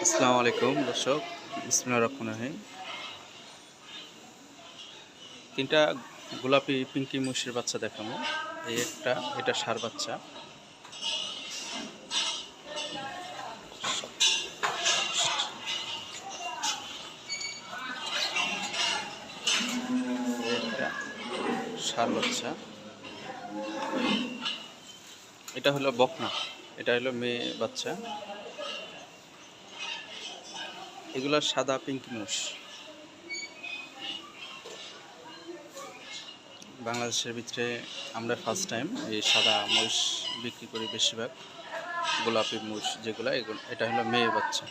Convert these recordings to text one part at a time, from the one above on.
আসসালামু আলাইকুম দর্শক, বিসমিল্লাহির রহমানির রহিম। তিনটা গোলাপি পিঙ্কি মুশির বাচ্চা দেখাবো। এই একটা, এটা ষাঁড় বাচ্চা। এই একটা ষাঁড় বাচ্চা। এটা হলো বকনা, এটা হলো মেয়ে বাচ্চা। এগুলো সাদা পিঙ্কি মুশ। বাংলাদেশের ভিতরে আমরা ফার্স্ট টাইম এই সাদা মুশ বিক্রি করি। বেশিরভাগ গোলাপি মুশ যেগুলো, এগুলো এটা হলো মেয়ে বাচ্চা।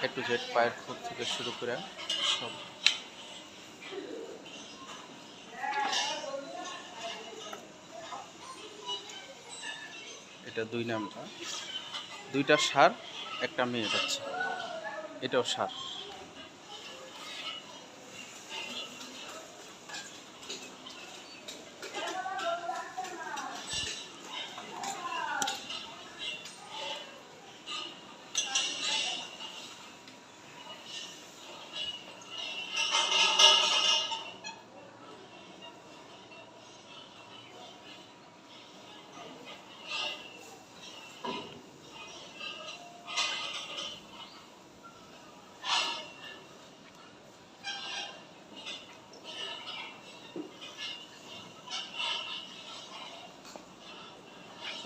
এ টু জেড, পায়ের খুব থেকে শুরু করে সব। এটা 2 নাম্বার, দুইটা ষাঁড়, একটা মেয়ে বাচ্চা। এটাও ষাঁড়।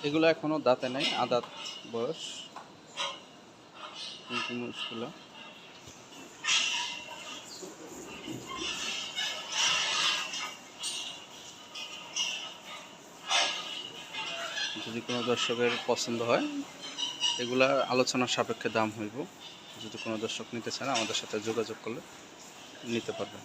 এগুলো এখনো দাঁতে নেই, আদাত বয়স মুশগুলো। যদি কোনো দর্শকের পছন্দ হয়, এগুলা আলোচনার সাপেক্ষে দাম হইব। যদি কোনো দর্শক নিতে চান, আমাদের সাথে যোগাযোগ করলে নিতে পারবেন।